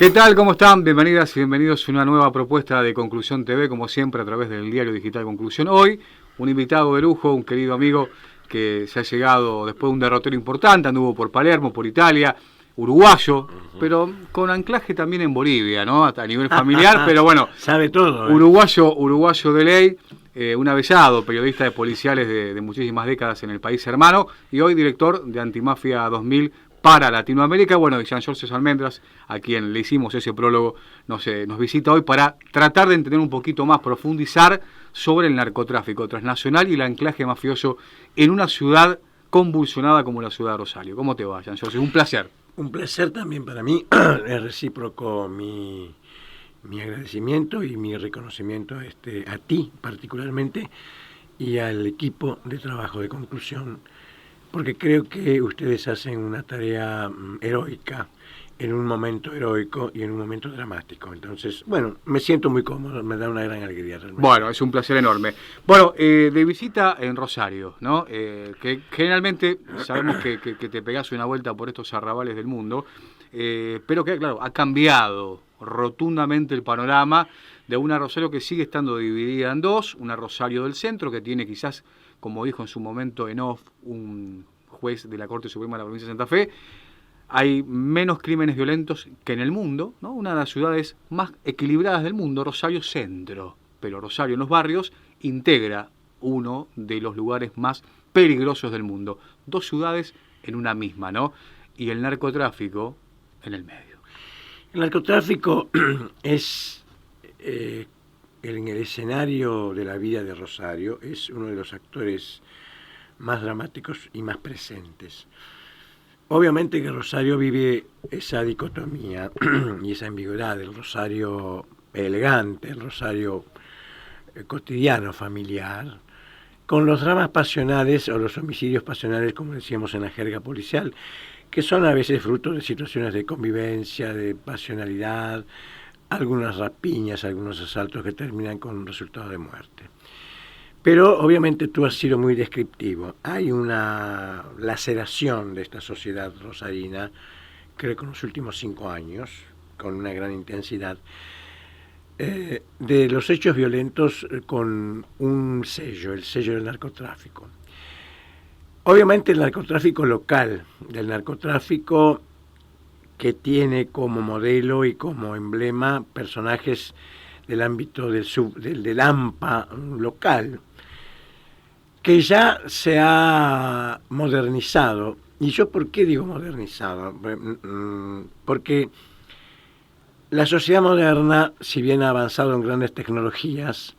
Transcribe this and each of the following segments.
¿Qué tal? ¿Cómo están? Bienvenidas y bienvenidos a una nueva propuesta de Conclusión TV, como siempre a través del diario digital Conclusión. Hoy, un invitado de lujo, un querido amigo que se ha llegado después de un derrotero importante, anduvo por Palermo, por Italia, uruguayo, pero con anclaje también en Bolivia, ¿no? A nivel familiar, pero bueno, sabe todo. Uruguayo de ley, un avesado, periodista de policiales de muchísimas décadas en el país hermano, y hoy director de Antimafia 2000 para Latinoamérica. Bueno, y Jean Georges Almendras, a quien le hicimos ese prólogo, nos visita hoy para tratar de entender un poquito más, profundizar sobre el narcotráfico transnacional y el anclaje mafioso en una ciudad convulsionada como la ciudad de Rosario. ¿Cómo te va, Jean Georges? Un placer. Un placer también para mí, es recíproco mi agradecimiento y mi reconocimiento a ti particularmente y al equipo de trabajo de Conclusión, porque creo que ustedes hacen una tarea heroica en un momento heroico y en un momento dramático. Entonces, bueno, me siento muy cómodo, me da una gran alegría realmente. Bueno, es un placer enorme. Bueno, de visita en Rosario, ¿no? Que generalmente sabemos que te pegás una vuelta por estos arrabales del mundo, pero que, claro, ha cambiado rotundamente el panorama de una Rosario que sigue estando dividida en dos, una Rosario del centro que tiene quizás, como dijo en su momento en off un juez de la Corte Suprema de la provincia de Santa Fe, hay menos crímenes violentos que en el mundo, ¿no? Una de las ciudades más equilibradas del mundo, Rosario Centro, pero Rosario en los barrios integra uno de los lugares más peligrosos del mundo. Dos ciudades en una misma, ¿no? Y el narcotráfico en el medio. El narcotráfico es, en el escenario de la vida de Rosario, es uno de los actores más dramáticos y más presentes. Obviamente que Rosario vive esa dicotomía y esa ambigüedad, el Rosario elegante, el Rosario cotidiano, familiar, con los dramas pasionales o los homicidios pasionales, como decíamos en la jerga policial, que son a veces fruto de situaciones de convivencia, de pasionalidad, algunas rapiñas, algunos asaltos que terminan con un resultado de muerte. Pero obviamente tú has sido muy descriptivo. Hay una laceración de esta sociedad rosarina, creo que en los últimos 5 años, con una gran intensidad, de los hechos violentos con un sello, el sello del narcotráfico. Obviamente el narcotráfico local, del narcotráfico que tiene como modelo y como emblema personajes del ámbito del AMPA local, que ya se ha modernizado. ¿Y yo por qué digo modernizado? Porque la sociedad moderna, si bien ha avanzado en grandes tecnologías,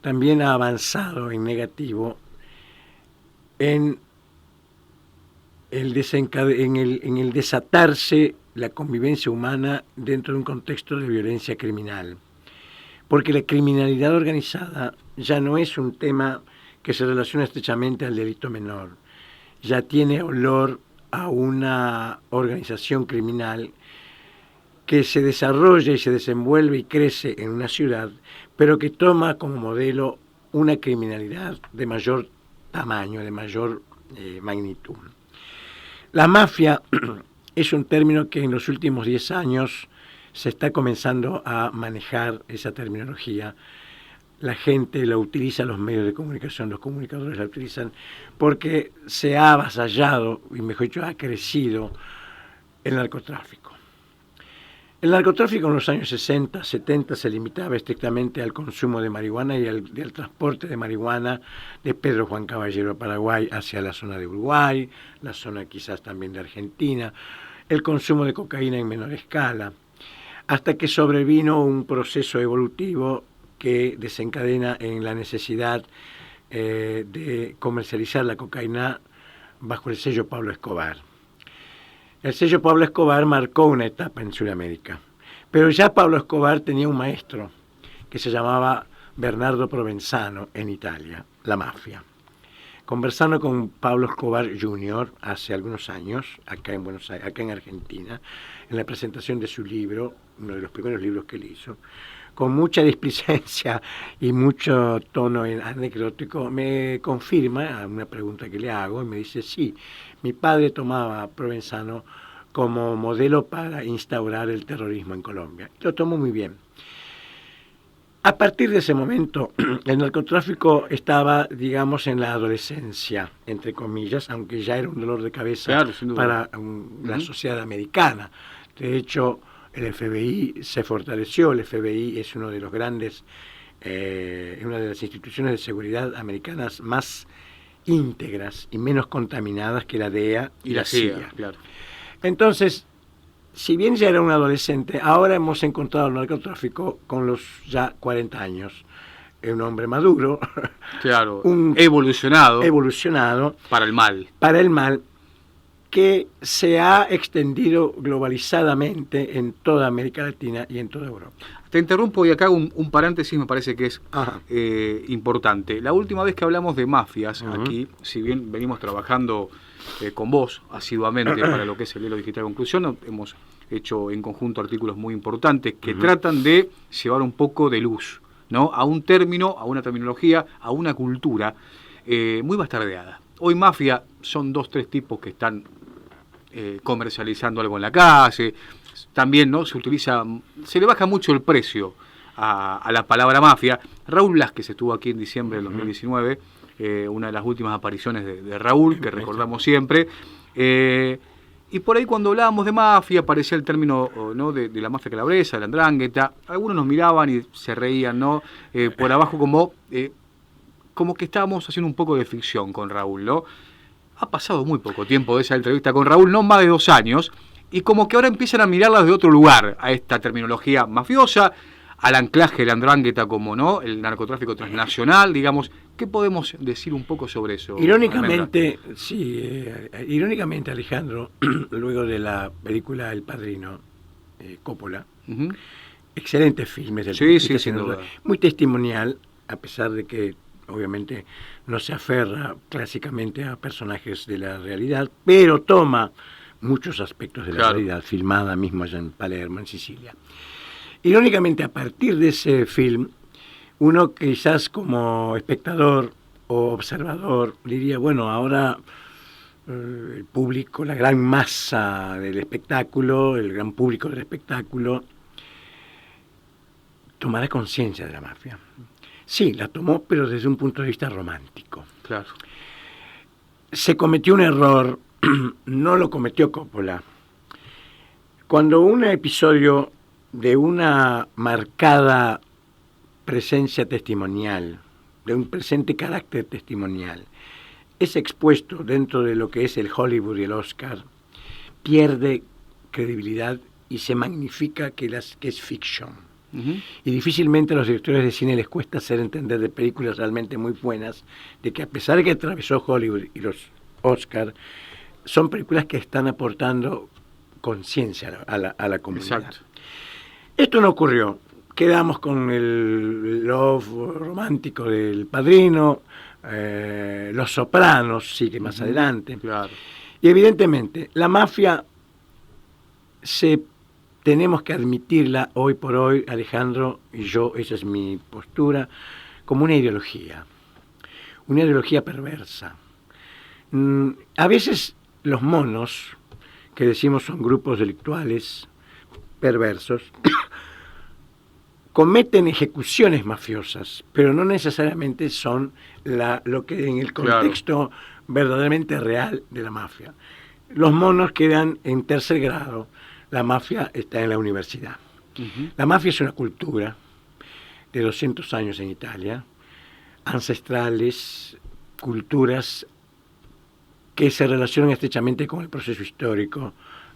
también ha avanzado en negativo en el desatarse la convivencia humana dentro de un contexto de violencia criminal. Porque la criminalidad organizada ya no es un tema que se relaciona estrechamente al delito menor. Ya tiene olor a una organización criminal que se desarrolla y se desenvuelve y crece en una ciudad, pero que toma como modelo una criminalidad de mayor tamaño, de mayor magnitud. La mafia es un término que en los últimos 10 años se está comenzando a manejar esa terminología. La gente la utiliza, los medios de comunicación, los comunicadores la utilizan, porque se ha avasallado, y mejor dicho, ha crecido el narcotráfico. El narcotráfico en los años 60, 70 se limitaba estrictamente al consumo de marihuana y al transporte de marihuana de Pedro Juan Caballero a Paraguay hacia la zona de Uruguay, la zona quizás también de Argentina, el consumo de cocaína en menor escala, hasta que sobrevino un proceso evolutivo que desencadena en la necesidad de comercializar la cocaína bajo el sello Pablo Escobar. El sello Pablo Escobar marcó una etapa en Sudamérica, pero ya Pablo Escobar tenía un maestro que se llamaba Bernardo Provenzano en Italia, la mafia. Conversando con Pablo Escobar Jr. hace algunos años, acá en Buenos Aires, acá en Argentina, en la presentación de su libro, uno de los primeros libros que él hizo, con mucha displicencia y mucho tono anecdótico, me confirma a una pregunta que le hago y me dice, sí, mi padre tomaba Provenzano como modelo para instaurar el terrorismo en Colombia. Lo tomó muy bien. A partir de ese momento, el narcotráfico estaba, digamos, en la adolescencia, entre comillas, aunque ya era un dolor de cabeza, claro, para la sociedad americana. De hecho, el FBI se fortaleció. El FBI es uno de los grandes, una de las instituciones de seguridad americanas más íntegras y menos contaminadas que la DEA y la CIA. Claro. Entonces, si bien ya era un adolescente, ahora hemos encontrado el narcotráfico con los ya 40 años. Un hombre maduro. Claro, evolucionado. Evolucionado. Para el mal. Para el mal, que se ha extendido globalizadamente en toda América Latina y en toda Europa. Te interrumpo y acá hago un paréntesis, me parece que es importante. La última vez que hablamos de mafias aquí, si bien venimos trabajando con vos asiduamente para lo que es el Hilo Digital Conclusión, hemos hecho en conjunto artículos muy importantes que tratan de llevar un poco de luz, ¿no?, a un término, a una terminología, a una cultura muy bastardeada. Hoy mafia son 2-3 tipos que están comercializando algo en la calle. También, ¿no?, se le baja mucho el precio a la palabra mafia. Raúl Blázquez estuvo aquí en diciembre del 2019, una de las últimas apariciones de Raúl, que recordamos siempre. Y por ahí cuando hablábamos de mafia aparecía el término, ¿no?, de la mafia calabresa, de la Ndrangheta. Algunos nos miraban y se reían, ¿no?, por abajo como que estábamos haciendo un poco de ficción con Raúl, ¿no? Ha pasado muy poco tiempo de esa entrevista con Raúl, no más de 2 años, y como que ahora empiezan a mirarlas de otro lugar, a esta terminología mafiosa, al anclaje de la Ndrangheta como, ¿no?, el narcotráfico transnacional, digamos. ¿Qué podemos decir un poco sobre eso? Irónicamente, irónicamente, Alejandro, luego de la película El Padrino, Coppola, excelentes filmes del sí, sin duda. Muy testimonial, a pesar de que obviamente no se aferra clásicamente a personajes de la realidad, pero toma muchos aspectos de la realidad, filmada mismo allá en Palermo, en Sicilia. Irónicamente, a partir de ese film, uno quizás como espectador o observador diría, bueno, ahora el público, la gran masa del espectáculo, el gran público del espectáculo, tomará conciencia de la mafia. Sí, la tomó, pero desde un punto de vista romántico. Claro. Se cometió un error, no lo cometió Coppola. Cuando un episodio de una marcada presencia testimonial, de un presente carácter testimonial, es expuesto dentro de lo que es el Hollywood y el Oscar, pierde credibilidad y se magnifica que es ficción. Y difícilmente a los directores de cine les cuesta hacer entender de películas realmente muy buenas, de que a pesar de que atravesó Hollywood y los Oscar, son películas que están aportando conciencia a la comunidad. Exacto. Esto no ocurrió. Quedamos con el love romántico del Padrino, Los Sopranos sigue más adelante. Claro. Y evidentemente la mafia tenemos que admitirla hoy por hoy, Alejandro, y yo, esa es mi postura, como una ideología perversa. A veces los monos, que decimos son grupos delictuales perversos, cometen ejecuciones mafiosas, pero no necesariamente son lo que en el contexto verdaderamente real de la mafia. Los monos quedan en tercer grado, la mafia está en la universidad. La mafia es una cultura de 200 años en Italia, ancestrales, culturas que se relacionan estrechamente con el proceso histórico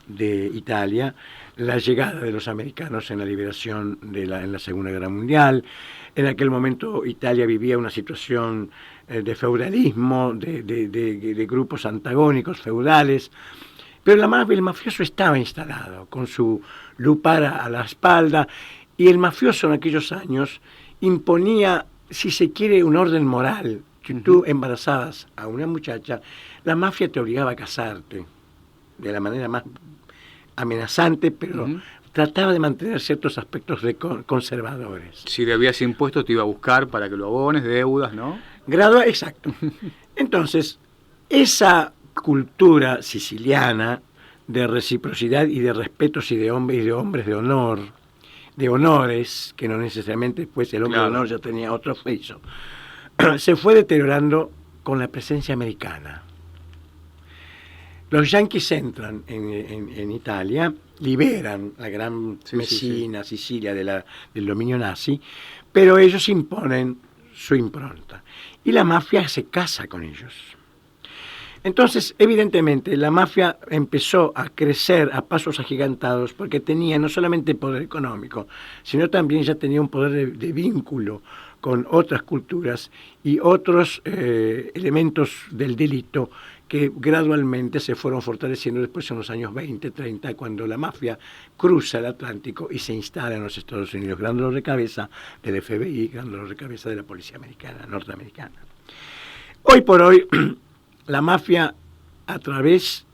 de Italia, la llegada de los americanos en la liberación en la Segunda Guerra Mundial. En aquel momento Italia vivía una situación de feudalismo, de grupos antagónicos feudales, pero el mafioso estaba instalado con su lupara a la espalda, y el mafioso en aquellos años imponía, si se quiere, un orden moral. Si tú embarazabas a una muchacha, la mafia te obligaba a casarte de la manera más amenazante, pero trataba de mantener ciertos aspectos conservadores. Si debías impuestos te iba a buscar para que lo abones, deudas, ¿no? Exacto. Entonces, esa cultura siciliana de reciprocidad y de respetos y de hombres de honor, de honores, que no necesariamente después el hombre de honor ya tenía otro oficio, se fue deteriorando con la presencia americana. Los yanquis entran en Italia, liberan la gran Mesina, Sicilia del dominio nazi, pero ellos imponen su impronta. Y la mafia se casa con ellos. Entonces, evidentemente, la mafia empezó a crecer a pasos agigantados porque tenía no solamente poder económico, sino también ya tenía un poder de vínculo con otras culturas y otros elementos del delito que gradualmente se fueron fortaleciendo después en los años 20, 30, cuando la mafia cruza el Atlántico y se instala en los Estados Unidos. Gran dolor de cabeza del FBI, gran dolor de cabeza de la policía norteamericana. Hoy por hoy, la mafia, a través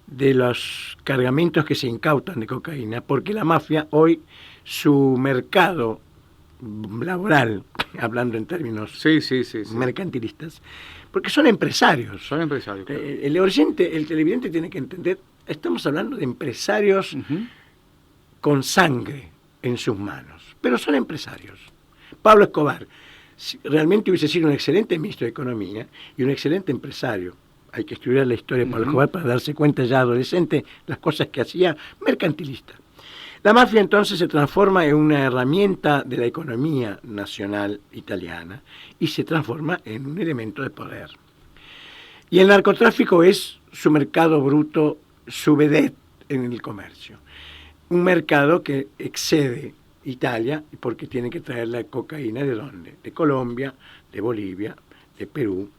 de los cargamentos que se incautan de cocaína, porque la mafia hoy, su mercado laboral, hablando en términos mercantilistas, porque son empresarios. Son empresarios. Claro. El televidente tiene que entender, estamos hablando de empresarios con sangre en sus manos, pero son empresarios. Pablo Escobar realmente hubiese sido un excelente ministro de Economía y un excelente empresario. Hay que estudiar la historia de Pablo Escobar para darse cuenta ya adolescente las cosas que hacía, mercantilista. La mafia entonces se transforma en una herramienta de la economía nacional italiana y se transforma en un elemento de poder. Y el narcotráfico es su mercado bruto, su vedette en el comercio. Un mercado que excede Italia porque tiene que traer la cocaína ¿de dónde? De Colombia, de Bolivia, de Perú.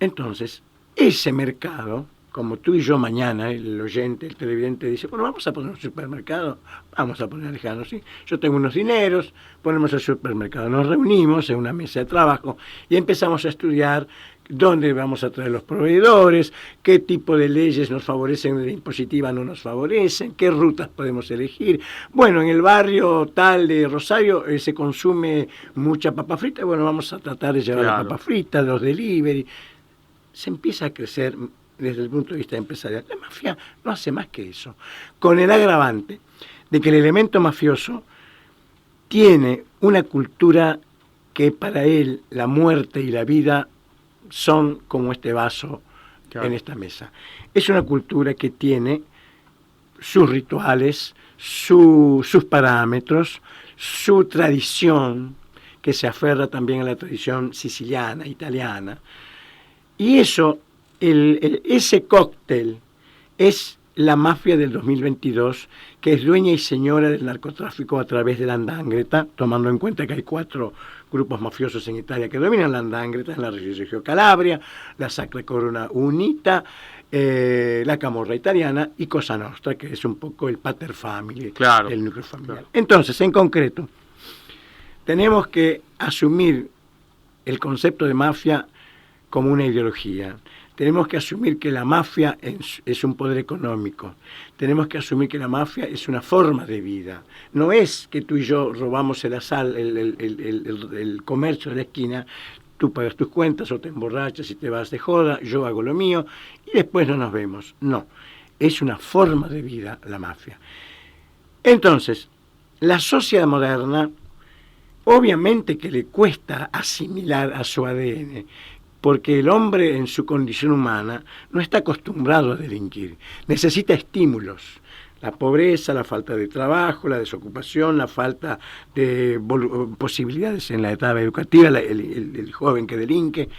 Entonces, ese mercado, como tú y yo mañana, el oyente, el televidente dice, bueno, vamos a poner un supermercado, vamos a poner Alejandro, sí, yo tengo unos dineros, ponemos el supermercado, nos reunimos en una mesa de trabajo y empezamos a estudiar dónde vamos a traer los proveedores, qué tipo de leyes nos favorecen, de impositiva no nos favorecen, qué rutas podemos elegir. Bueno, en el barrio tal de Rosario se consume mucha papa frita, bueno, vamos a tratar de llevar la papa frita, los delivery. Se empieza a crecer desde el punto de vista empresarial. La mafia no hace más que eso, con el agravante de que el elemento mafioso tiene una cultura que para él la muerte y la vida son como este vaso en esta mesa. Es una cultura que tiene sus rituales, sus parámetros, su tradición, que se aferra también a la tradición siciliana, italiana, y eso, ese cóctel es la mafia del 2022, que es dueña y señora del narcotráfico a través de la 'ndrangheta, tomando en cuenta que hay 4 grupos mafiosos en Italia que dominan la 'ndrangheta, en la Reggio Calabria, la Sacra Corona Unita, la Camorra italiana y Cosa Nostra, que es un poco el pater family, el núcleo familiar. Claro. Entonces, en concreto, tenemos que asumir el concepto de mafia como una ideología. Tenemos que asumir que la mafia es un poder económico. Tenemos que asumir que la mafia es una forma de vida. No es que tú y yo robamos el comercio de la esquina, tú pagas tus cuentas o te emborrachas y te vas de joda, yo hago lo mío y después no nos vemos. No, es una forma de vida la mafia. Entonces, la sociedad moderna, obviamente que le cuesta asimilar a su ADN, porque el hombre en su condición humana no está acostumbrado a delinquir, necesita estímulos. La pobreza, la falta de trabajo, la desocupación, la falta de posibilidades en la etapa educativa, el joven que delinque.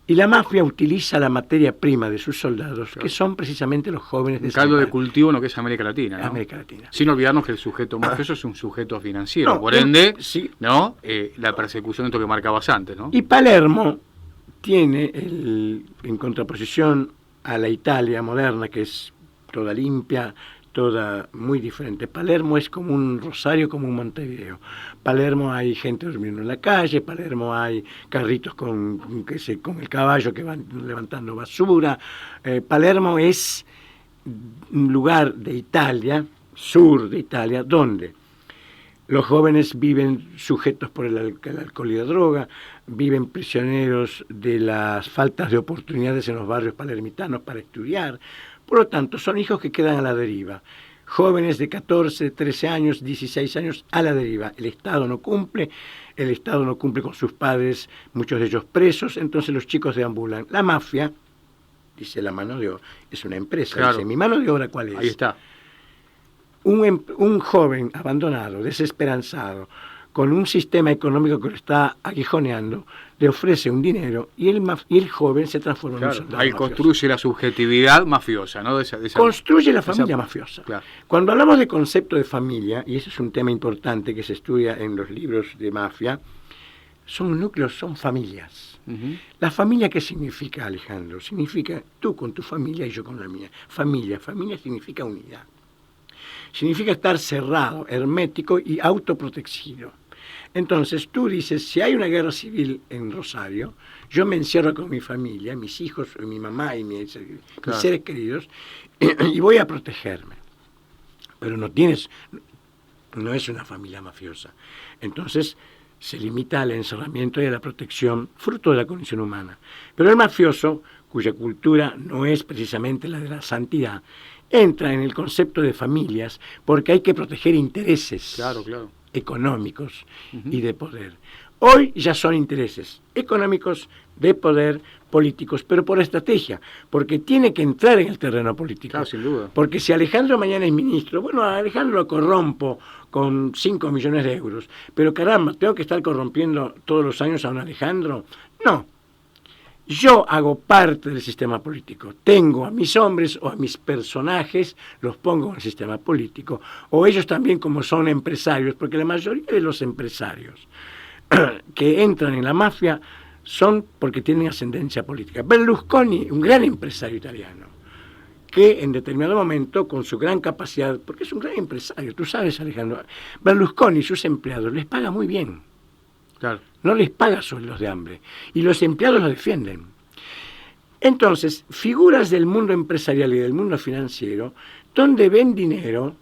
Y la mafia utiliza la materia prima de sus soldados, que son precisamente los jóvenes de un caldo de cultivo en lo que es América Latina, ¿no? América Latina. Sin olvidarnos que el sujeto mafioso es un sujeto financiero, por ende, ¿no? La persecución de esto que marcabas antes, ¿no? Y Palermo tiene, en contraposición a la Italia moderna, que es toda limpia, toda muy diferente. Palermo es como un Rosario, como un Montevideo. Palermo hay gente durmiendo en la calle, Palermo hay carritos con el caballo que van levantando basura. Palermo es un lugar de Italia, sur de Italia, donde los jóvenes viven sujetos por el alcohol y la droga, viven prisioneros de las faltas de oportunidades en los barrios palermitanos para estudiar, Por lo tanto, son hijos que quedan a la deriva. Jóvenes de 14, 13 años, 16 años a la deriva. El Estado no cumple con sus padres, muchos de ellos presos, entonces los chicos deambulan. La mafia, dice la mano de obra, es una empresa, claro. Dice, ¿mi mano de obra cuál es? Ahí está. Un joven abandonado, desesperanzado, con un sistema económico que lo está aguijoneando, le ofrece un dinero y el joven se transforma en un soldado ahí mafioso. construye la subjetividad mafiosa, ¿no? Construye la familia mafiosa. Claro. Cuando hablamos de concepto de familia, y ese es un tema importante que se estudia en los libros de mafia, son núcleos, son familias. Uh-huh. ¿La familia qué significa, Alejandro? Significa tú con tu familia y yo con la mía. Familia significa unidad. Significa estar cerrado, hermético y autoprotegido. Entonces tú dices, si hay una guerra civil en Rosario, yo me encierro con mi familia, mis hijos, mi mamá y mis seres queridos, y voy a protegerme. Pero no es una familia mafiosa. Entonces se limita al encerramiento y a la protección, fruto de la condición humana. Pero el mafioso, cuya cultura no es precisamente la de la santidad, entra en el concepto de familias porque hay que proteger intereses económicos y de poder. Hoy ya son intereses económicos, de poder, políticos, pero por estrategia, porque tiene que entrar en el terreno político. Claro, sin duda. Porque si Alejandro mañana es ministro, bueno, a Alejandro lo corrompo con 5 millones de euros, pero caramba, ¿tengo que estar corrompiendo todos los años a un Alejandro? No. Yo hago parte del sistema político. Tengo a mis hombres o a mis personajes, los pongo en el sistema político. O ellos también, como son empresarios, porque la mayoría de los empresarios que entran en la mafia son porque tienen ascendencia política. Berlusconi, un gran empresario italiano, que en determinado momento, con su gran capacidad, porque es un gran empresario, tú sabes, Alejandro, Berlusconi y sus empleados les paga muy bien. Claro. No les paga sueldos de hambre. Y los empleados los defienden. Entonces, figuras del mundo empresarial y del mundo financiero, donde ven dinero,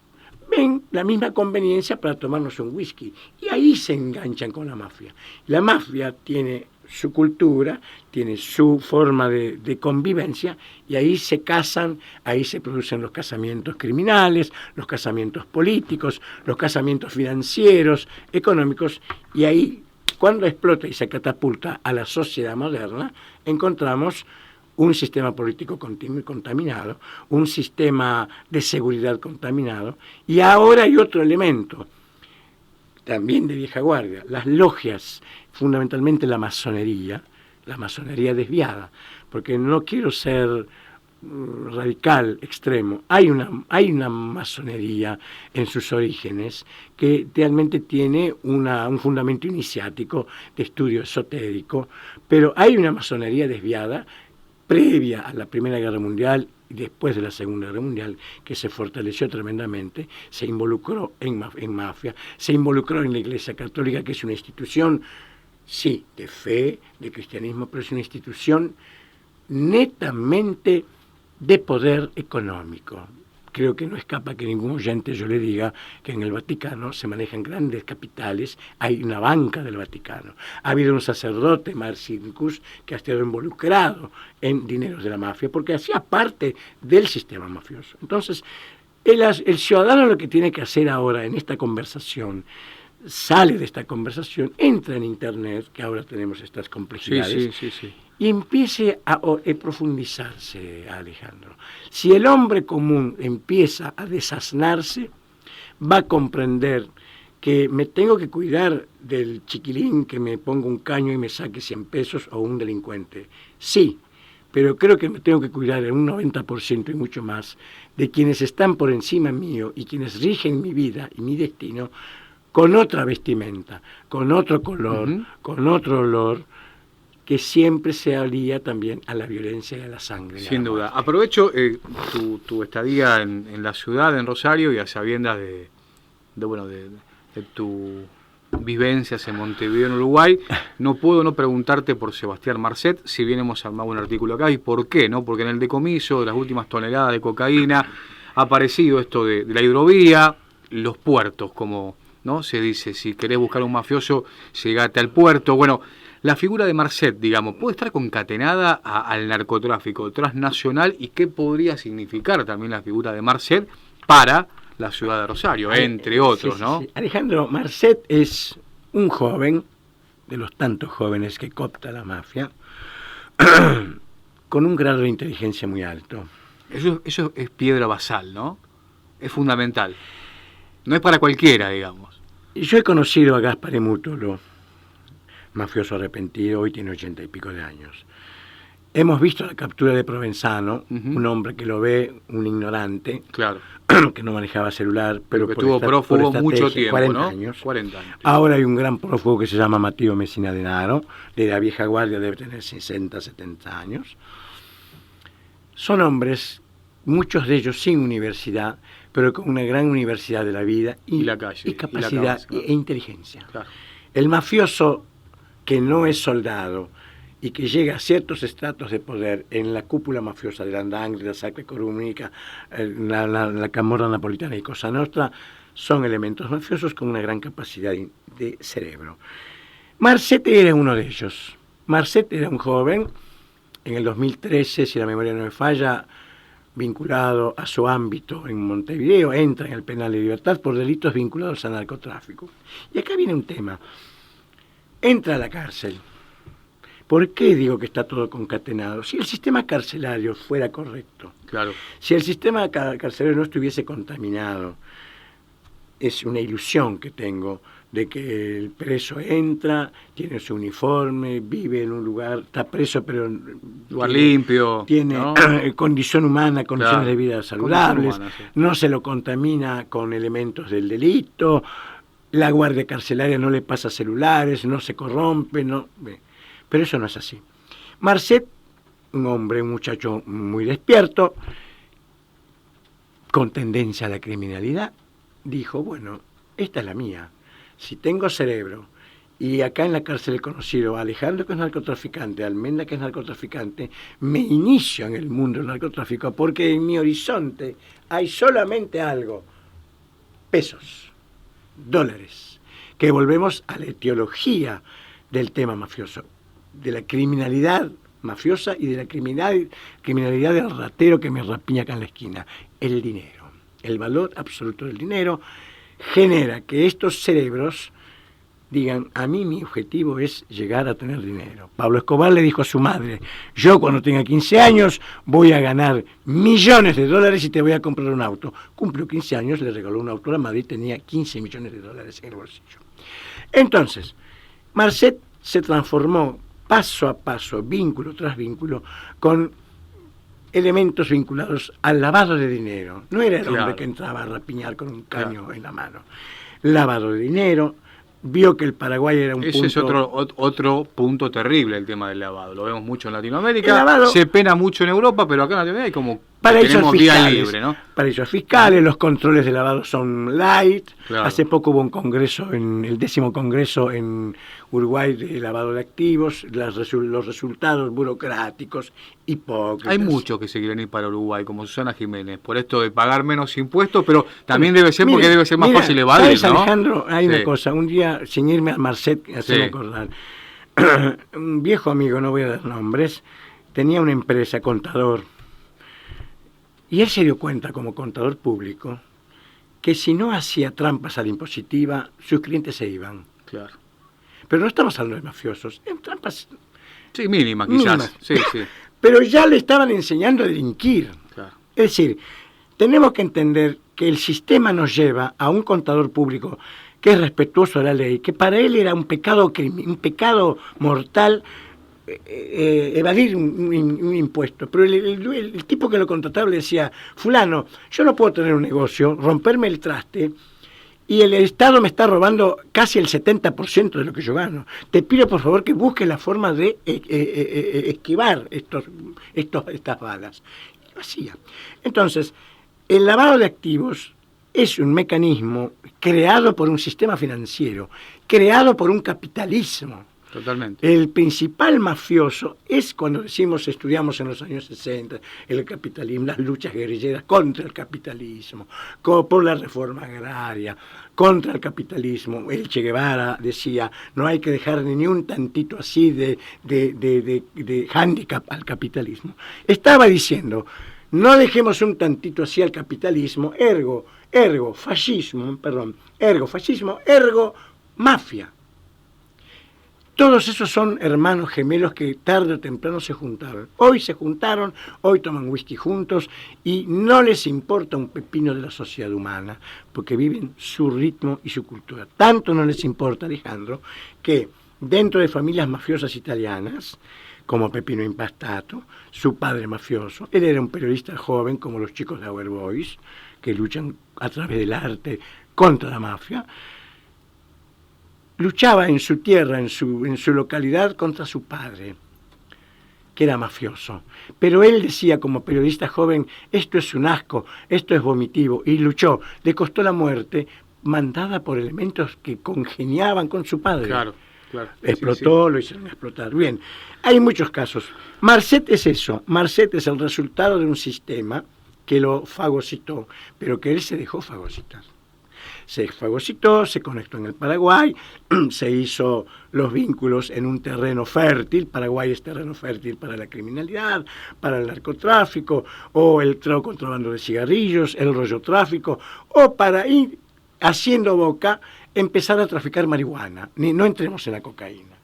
ven la misma conveniencia para tomarnos un whisky. Y ahí se enganchan con la mafia. La mafia tiene su cultura, tiene su forma de convivencia, y ahí se casan, ahí se producen los casamientos criminales, los casamientos políticos, los casamientos financieros, económicos, y ahí, cuando explota y se catapulta a la sociedad moderna, encontramos un sistema político contaminado, un sistema de seguridad contaminado, y ahora hay otro elemento, también de vieja guardia, las logias, fundamentalmente la masonería desviada, porque no quiero ser radical, extremo. Hay una masonería en sus orígenes que realmente tiene un fundamento iniciático de estudio esotérico, pero hay una masonería desviada previa a la Primera Guerra Mundial y después de la Segunda Guerra Mundial, que se fortaleció tremendamente, se involucró en mafia, se involucró en la Iglesia Católica, que es una institución, sí, de fe, de cristianismo, pero es una institución netamente de poder económico. Creo que no escapa que ningún oyente yo le diga que en el Vaticano se manejan grandes capitales, hay una banca del Vaticano. Ha habido un sacerdote, Marcinkus, que ha estado involucrado en dineros de la mafia, porque hacía parte del sistema mafioso. Entonces, el ciudadano lo que tiene que hacer ahora en esta conversación, sale de esta conversación, entra en Internet, que ahora tenemos estas complejidades, sí. Y empiece a profundizarse, Alejandro. Si el hombre común empieza a desasnarse, va a comprender que me tengo que cuidar del chiquilín que me ponga un caño y me saque 100 pesos o un delincuente. Sí, pero creo que me tengo que cuidar en un 90% y mucho más de quienes están por encima mío y quienes rigen mi vida y mi destino con otra vestimenta, con otro color, con otro olor, que siempre se alía también a la violencia y a la sangre. Sin duda. Aprovecho tu estadía en la ciudad, en Rosario, y a sabiendas de tu vivencias en Montevideo, en Uruguay. No puedo no preguntarte por Sebastián Marcet, si bien hemos armado un artículo acá, y por qué, ¿no? Porque en el decomiso de las últimas toneladas de cocaína ha aparecido esto de la hidrovía, los puertos, como, ¿no? Se dice, si querés buscar un mafioso, llegate al puerto. Bueno, La figura de Marcet, digamos, ¿puede estar concatenada al narcotráfico transnacional y qué podría significar también la figura de Marcet para la ciudad de Rosario, entre otros, sí, ¿no? Sí. Alejandro, Marcet es un joven, de los tantos jóvenes que coopta la mafia, con un grado de inteligencia muy alto. Eso es piedra basal, ¿no? Es fundamental. No es para cualquiera, digamos. Yo he conocido a Gaspare Mútulo, mafioso arrepentido, hoy tiene 80 y pico de años. Hemos visto la captura de Provenzano, un hombre que lo ve un ignorante, claro, que no manejaba celular, pero que estuvo prófugo mucho tiempo, 40 ¿no? años. 40 años. Ahora hay un gran prófugo que se llama Matías Messina Denaro, de la vieja guardia, debe tener 60, 70 años. Son hombres, muchos de ellos sin universidad, pero con una gran universidad de la vida y la calle, y capacidad e inteligencia. Claro. El mafioso que no es soldado y que llega a ciertos estratos de poder en la cúpula mafiosa de la 'Ndrangheta, la Sacra Comunica, la Camorra Napolitana y Cosa Nostra, son elementos mafiosos con una gran capacidad de cerebro. Marcet era uno de ellos. Marcet era un joven, en el 2013, si la memoria no me falla, vinculado a su ámbito en Montevideo, entra en el penal de libertad por delitos vinculados al narcotráfico. Y acá viene un tema. Entra a la cárcel. ¿Por qué digo que está todo concatenado? Si el sistema carcelario fuera correcto, claro, si el sistema carcelario no estuviese contaminado, es una ilusión que tengo de que el preso entra, tiene su uniforme, vive en un lugar, está preso pero lugar limpio, tiene, ¿no? Condición humana, condiciones Claro, de vida saludables, humana, sí. No se lo contamina con elementos del delito, la guardia carcelaria no le pasa celulares, no se corrompe, no, pero eso no es así. Marcet, un hombre, un muchacho muy despierto, con tendencia a la criminalidad, dijo, bueno, esta es la mía. Si tengo cerebro, y acá en la cárcel he conocido a Alejandro, que es narcotraficante, a Almenda, que es narcotraficante, me inicio en el mundo del narcotráfico, porque en mi horizonte hay solamente algo, pesos, dólares, que volvemos a la etiología del tema mafioso, de la criminalidad mafiosa y de la criminalidad del ratero que me rapiña acá en la esquina, el dinero, el valor absoluto del dinero, genera que estos cerebros digan, a mí mi objetivo es llegar a tener dinero. Pablo Escobar le dijo a su madre, yo cuando tenga 15 años voy a ganar millones de dólares y te voy a comprar un auto. Cumplió 15 años, le regaló un auto a la madre y tenía 15 millones de dólares en el bolsillo. Entonces, Marcet se transformó paso a paso, vínculo tras vínculo, con elementos vinculados al lavado de dinero. No era el hombre que entraba a rapiñar con un caño en la mano. Lavado de dinero, vio que el Paraguay era un punto... Ese es otro punto terrible, el tema del lavado. Lo vemos mucho en Latinoamérica, se pena mucho en Europa, pero acá en Latinoamérica hay como... Paraísos fiscales, libre, ¿no? Paraísos fiscales, los controles de lavado son light. Claro. Hace poco hubo un congreso, el 10º congreso en Uruguay de lavado de activos, los resultados burocráticos, hipócritas. Hay muchos que se quieren ir para Uruguay, como Susana Jiménez, por esto de pagar menos impuestos, pero también debe ser porque debe ser más fácil evadir, ¿no? Alejandro, hay una cosa, un día, sin irme a Marcet, hacerme acordar, un viejo amigo, no voy a dar nombres, tenía una empresa, contador, y él se dio cuenta como contador público que si no hacía trampas a la impositiva, sus clientes se iban. Claro. Pero no estamos hablando de mafiosos, en trampas... Sí, mínimas quizás. Sí. Pero ya le estaban enseñando a delinquir. Claro. Es decir, tenemos que entender que el sistema nos lleva a un contador público que es respetuoso de la ley, que para él era un pecado mortal evadir un impuesto, pero el tipo que lo contrataba le decía, fulano, yo no puedo tener un negocio, romperme el traste y el Estado me está robando casi el 70% de lo que yo gano. Te pido por favor que busques la forma de esquivar estas balas. Y lo hacía. Entonces, el lavado de activos es un mecanismo creado por un sistema financiero, creado por un capitalismo. Totalmente. El principal mafioso es cuando estudiamos en los años 60 el capitalismo, las luchas guerrilleras contra el capitalismo, por la reforma agraria, contra el capitalismo. El Che Guevara decía, no hay que dejar ni un tantito así de hándicap al capitalismo. Estaba diciendo, no dejemos un tantito así al capitalismo, ergo fascismo, ergo mafia. Todos esos son hermanos gemelos que tarde o temprano se juntaron. Hoy se juntaron, hoy toman whisky juntos y no les importa un pepino de la sociedad humana, porque viven su ritmo y su cultura. Tanto no les importa, Alejandro, que dentro de familias mafiosas italianas, como Peppino Impastato, su padre mafioso, él era un periodista joven como los chicos de Our Boys, que luchan a través del arte contra la mafia, luchaba en su tierra, en su localidad, contra su padre, que era mafioso. Pero él decía, como periodista joven, esto es un asco, esto es vomitivo, y luchó. Le costó la muerte, mandada por elementos que congeniaban con su padre. Claro. Explotó, Sí. Lo hicieron explotar. Bien, hay muchos casos. Marcet es eso. Marcet es el resultado de un sistema que lo fagocitó, pero que él se dejó fagocitar. Se fagocitó, se conectó en el Paraguay, se hizo los vínculos en un terreno fértil. Paraguay es terreno fértil para la criminalidad, para el narcotráfico, o el contrabando de cigarrillos, el rollotráfico, o para ir haciendo boca, empezar a traficar marihuana. No entremos en la cocaína.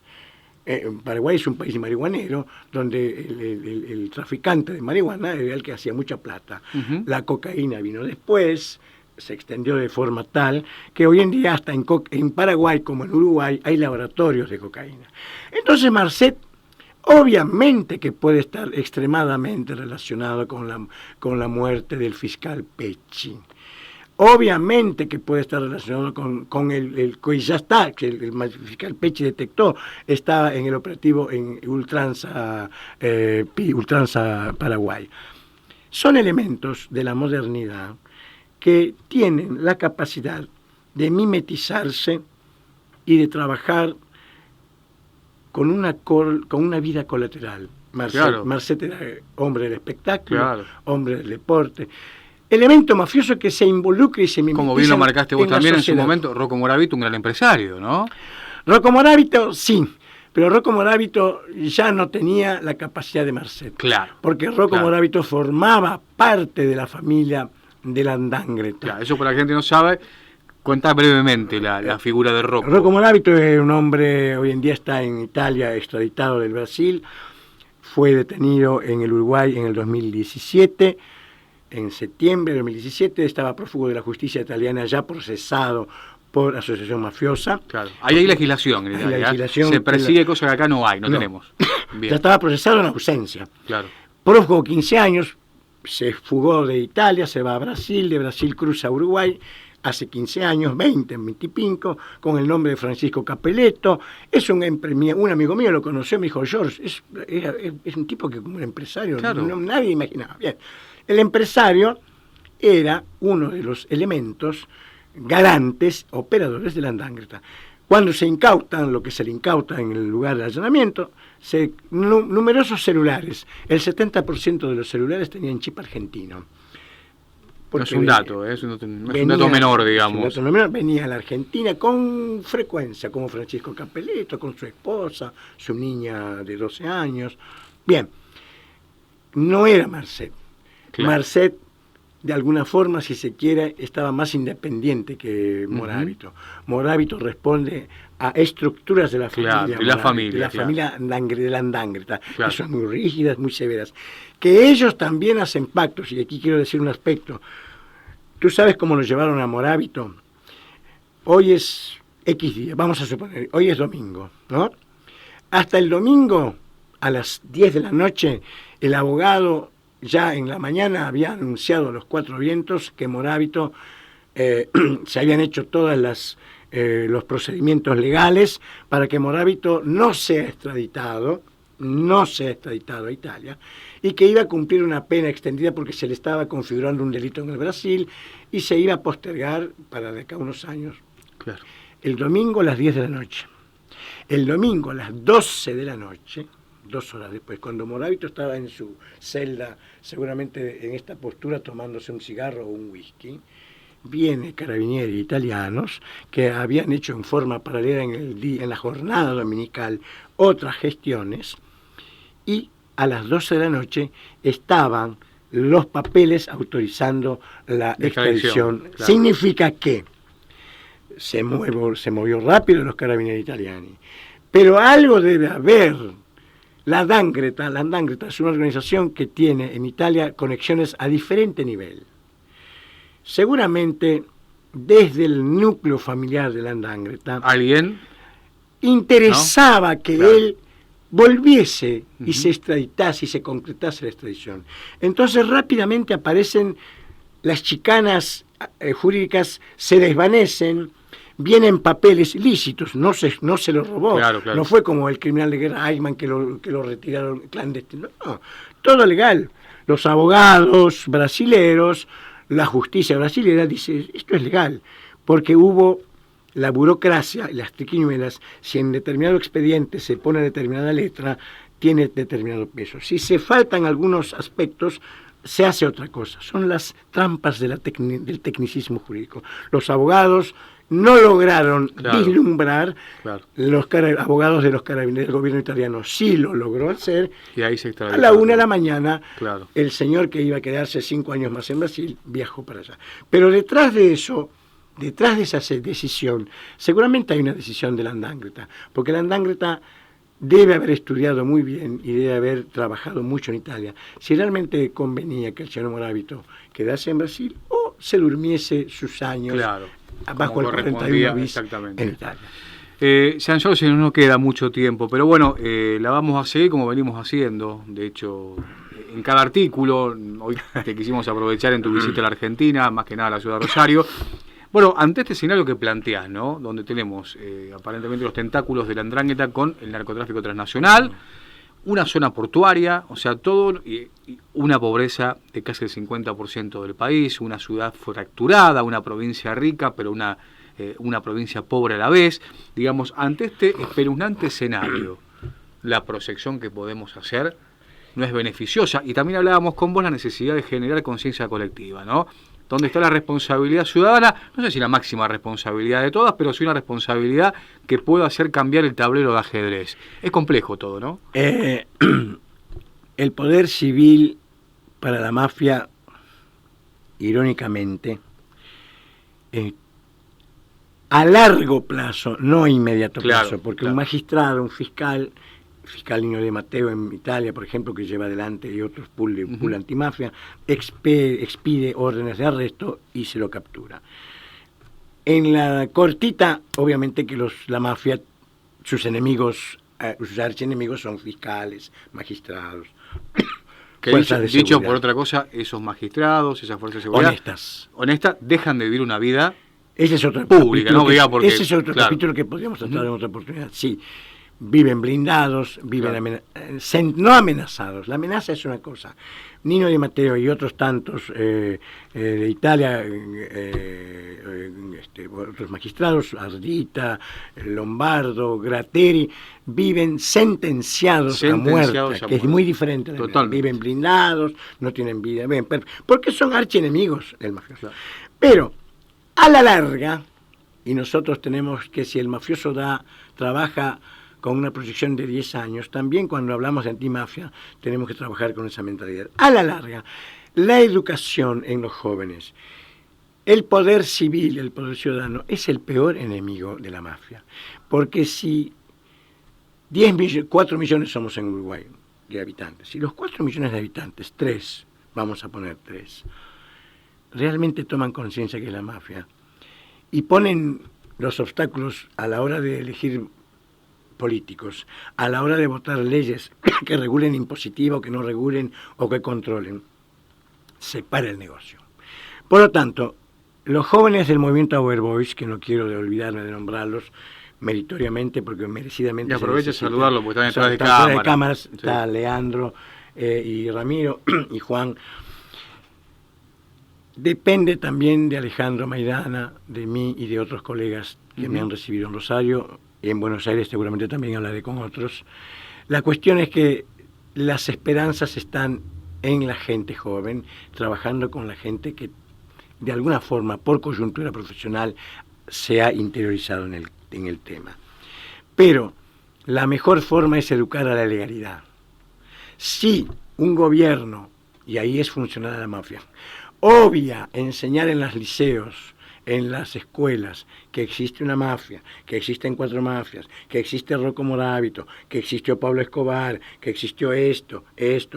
Paraguay es un país marihuanero donde el traficante de marihuana era el que hacía mucha plata. Uh-huh. La cocaína vino después, se extendió de forma tal que hoy en día hasta en Paraguay como en Uruguay hay laboratorios de cocaína. Entonces Marcet obviamente que puede estar extremadamente relacionado con la muerte del fiscal Pecci. Obviamente que puede estar relacionado con el que ya está, que el fiscal Pecci detectó, está en el operativo en Ultranza Paraguay. Son elementos de la modernidad que tienen la capacidad de mimetizarse y de trabajar con una vida colateral. Marcet era hombre del espectáculo, hombre del deporte. Elemento mafioso que se involucra y se mimetiza. Como bien lo marcaste vos también en su momento, Rocco Moravito, un gran empresario, ¿no? Rocco Moravito, sí. Pero Rocco Moravito ya no tenía la capacidad de Marcet. Claro. Porque Rocco Moravito formaba parte de la familia de Landangreta. Claro, eso por la gente no sabe. Cuenta brevemente la figura de Rocco. Rocco Moravito es un hombre, hoy en día está en Italia, extraditado del Brasil. Fue detenido en el Uruguay en el 2017. En septiembre de 2017 estaba prófugo de la justicia italiana, ya procesado por asociación mafiosa. Claro, ahí hay legislación en Italia. Se persigue cosas que acá no hay, no tenemos. Bien. Ya estaba procesado en ausencia. Claro. Prófugo 15 años, se fugó de Italia, se va a Brasil, de Brasil cruza a Uruguay, hace 15 años, 20 y pico, con el nombre de Francisco Capelletto. Es un amigo mío lo conoció, me dijo, George, es un tipo que como un empresario, claro. Nadie imaginaba. Bien. El empresario era uno de los elementos garantes, operadores de la Landangreta. Cuando se incautan, lo que se le incauta en el lugar de allanamiento, numerosos celulares. El 70% de los celulares tenían chip argentino. No es un dato, no es un dato menor, digamos. Venía a la Argentina con frecuencia, como Francisco Capelletto, con su esposa, su niña de 12 años. Bien, no era Marcet. Claro. Marcet, de alguna forma, si se quiere, estaba más independiente que Moravito. Moravito responde a estructuras de la familia. Claro, de la familia de Landangreta, que son muy rígidas, muy severas. Que ellos también hacen pactos, y aquí quiero decir un aspecto. ¿Tú sabes cómo lo llevaron a Moravito? Hoy es X día, vamos a suponer, hoy es domingo, ¿no? Hasta el domingo, a las 10 de la noche, el abogado ya en la mañana había anunciado a los cuatro vientos que Moravito se habían hecho todos los procedimientos legales para que Moravito no sea extraditado a Italia, y que iba a cumplir una pena extendida porque se le estaba configurando un delito en el Brasil y se iba a postergar para de acá a unos años. Claro. El domingo a las 10 de la noche. El domingo a las 12 de la noche, 2 horas después, cuando Moravito estaba en su celda, seguramente en esta postura tomándose un cigarro o un whisky, vienen carabinieri italianos que habían hecho en forma paralela en la jornada dominical otras gestiones, y a las 12 de la noche estaban los papeles autorizando la extradición. Claro. Significa que se movió rápido los carabinieri italiani, pero algo debe haber. La 'Ndrangheta es una organización que tiene en Italia conexiones a diferente nivel. Seguramente desde el núcleo familiar de la 'Ndrangheta ¿alguien? Interesaba, ¿no?, que claro, él volviese y se extraditase y se concretase la extradición. Entonces rápidamente aparecen las chicanas jurídicas, se desvanecen, vienen papeles lícitos, no se lo robó, claro. No fue como el criminal de guerra Eichmann que lo retiraron clandestino, no, todo legal. Los abogados brasileros, la justicia brasilera dice, esto es legal, porque hubo la burocracia, las triquiñuelas, si en determinado expediente se pone determinada letra, tiene determinado peso. Si se faltan algunos aspectos, se hace otra cosa. Son las trampas de del tecnicismo jurídico. Los abogados no lograron vislumbrar, los abogados de los carabineros del gobierno italiano sí lo logró hacer, y ahí se extraditó. A la 1 de la mañana, el señor que iba a quedarse 5 años más en Brasil, viajó para allá. Pero detrás de eso, detrás de esa decisión, seguramente hay una decisión de la 'Ndrangheta, porque la 'Ndrangheta debe haber estudiado muy bien y debe haber trabajado mucho en Italia, si realmente convenía que el señor Moravito quedase en Brasil o se durmiese sus años bajo el 41 bis en Italia. Jean-Georges, no nos queda mucho tiempo, pero bueno, la vamos a seguir como venimos haciendo. De hecho, en cada artículo, hoy te quisimos aprovechar en tu visita a la Argentina, más que nada a la ciudad de Rosario. Bueno, ante este escenario que planteás, ¿no?, donde tenemos aparentemente los tentáculos de la 'Ndrangheta con el narcotráfico transnacional, una zona portuaria, o sea, todo, y una pobreza de casi el 50% del país, una ciudad fracturada, una provincia rica, pero una provincia pobre a la vez. Digamos, ante este espeluznante escenario, la proyección que podemos hacer no es beneficiosa. Y también hablábamos con vos la necesidad de generar conciencia colectiva, ¿no? ¿Dónde está la responsabilidad ciudadana? No sé si la máxima responsabilidad de todas, pero sí una responsabilidad que pueda hacer cambiar el tablero de ajedrez. Es complejo todo, ¿no? El poder civil para la mafia, irónicamente, a largo plazo, no a inmediato plazo, porque un magistrado, un fiscal Nino De Matteo en Italia, por ejemplo, que lleva adelante y otros pool antimafia, expide órdenes de arresto y se lo captura. En la cortita, obviamente que la mafia, sus enemigos, sus archienemigos son fiscales, magistrados. Que dicho por otra cosa, esos magistrados, esas fuerzas de seguridad honestas, dejan de vivir una vida ese es otro pública, ¿no? Ese es otro capítulo que podríamos tratar en otra oportunidad, sí. Viven blindados, viven no amenazados. La amenaza es una cosa. Nino Di Matteo y otros tantos de Italia, otros magistrados, Ardita, Lombardo, Gratteri, viven sentenciados a muerte, que es muy diferente. Viven blindados, no tienen vida, porque son archienemigos del mafioso. Pero a la larga, y nosotros tenemos que, si el mafioso trabaja con una proyección de 10 años, también cuando hablamos de antimafia tenemos que trabajar con esa mentalidad. A la larga, la educación en los jóvenes, el poder civil, el poder ciudadano, es el peor enemigo de la mafia. Porque si 4 millones somos en Uruguay de habitantes, si los 4 millones de habitantes, 3, vamos a poner 3, realmente toman conciencia que es la mafia y ponen los obstáculos a la hora de elegir políticos, a la hora de votar leyes que regulen impositiva o que no regulen o que controlen, se para el negocio. Por lo tanto, los jóvenes del movimiento Our Boys, que no quiero olvidarme de nombrarlos meritoriamente porque merecidamente... Y aprovecho de saludarlo porque están detrás de cámaras. Sí. Está Leandro y Ramiro y Juan. Depende también de Alejandro Maidana, de mí y de otros colegas que me han recibido en Rosario, y en Buenos Aires seguramente también hablaré con otros. La cuestión es que las esperanzas están en la gente joven, trabajando con la gente que de alguna forma, por coyuntura profesional, se ha interiorizado en el tema. Pero la mejor forma es educar a la legalidad. Si un gobierno, y ahí es funcional la mafia, obvia enseñar en los liceos, en las escuelas, que existe una mafia, que existen 4 mafias, que existe Rocco Moravito, que existió Pablo Escobar, que existió esto,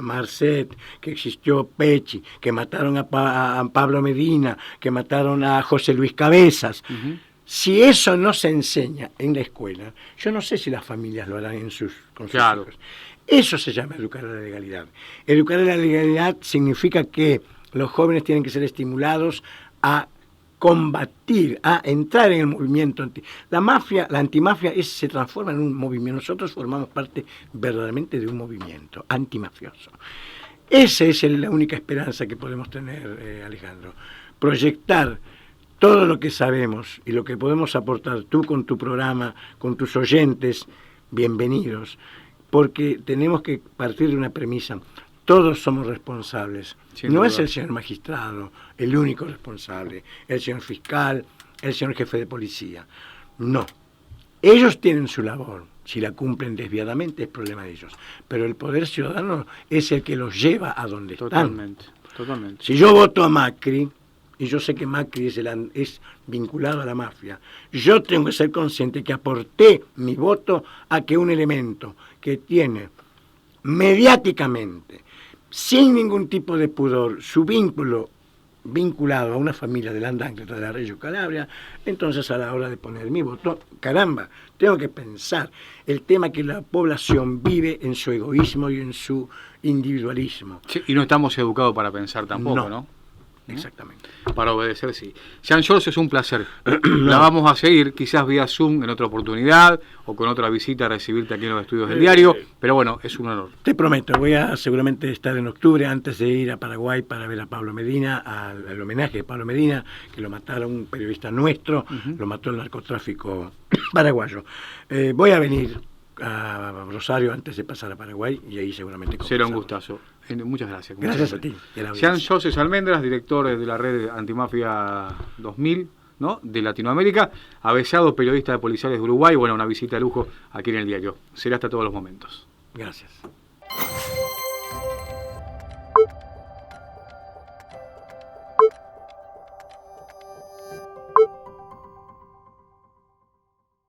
Marcet, que existió Pecci, que mataron a Pablo Medina, que mataron a José Luis Cabezas. Uh-huh. Si eso no se enseña en la escuela, yo no sé si las familias lo harán con sus hijos. Eso se llama educar a la legalidad. Educar a la legalidad significa que los jóvenes tienen que ser estimulados a combatir, a entrar en el movimiento. La antimafia se transforma en un movimiento. Nosotros formamos parte verdaderamente de un movimiento antimafioso. Esa es la única esperanza que podemos tener, Alejandro. Proyectar todo lo que sabemos y lo que podemos aportar tú con tu programa, con tus oyentes, bienvenidos, porque tenemos que partir de una premisa. Todos somos responsables. No es el señor magistrado el único responsable, el señor fiscal, el señor jefe de policía. No. Ellos tienen su labor. Si la cumplen desviadamente es problema de ellos. Pero el poder ciudadano es el que los lleva a donde están. Totalmente. Si yo voto a Macri, y yo sé que Macri es vinculado a la mafia, yo tengo que ser consciente que aporté mi voto a que un elemento que tiene mediáticamente, sin ningún tipo de pudor, su vinculado a una familia del Andancleta de la Reggio Calabria, entonces a la hora de poner mi voto, caramba, tengo que pensar el tema que la población vive en su egoísmo y en su individualismo. Sí, y no estamos educados para pensar tampoco, ¿no? Exactamente. Para obedecer, sí. Jean Georges, es un placer. La vamos a seguir, quizás vía Zoom en otra oportunidad o con otra visita a recibirte aquí en los estudios del diario, pero bueno, es un honor. Te prometo, voy a seguramente estar en octubre antes de ir a Paraguay para ver a Pablo Medina, al homenaje de Pablo Medina, que lo mataron un periodista nuestro, lo mató el narcotráfico paraguayo. Voy a venir a Rosario antes de pasar a Paraguay y ahí seguramente será un gustazo. Muchas gracias. Gracias a ti. Jean Georges Almendras, director de la red Antimafia 2000, ¿no?, de Latinoamérica, avesado periodista de policiales de Uruguay. Bueno, una visita de lujo aquí en el diario. Será hasta todos los momentos. Gracias.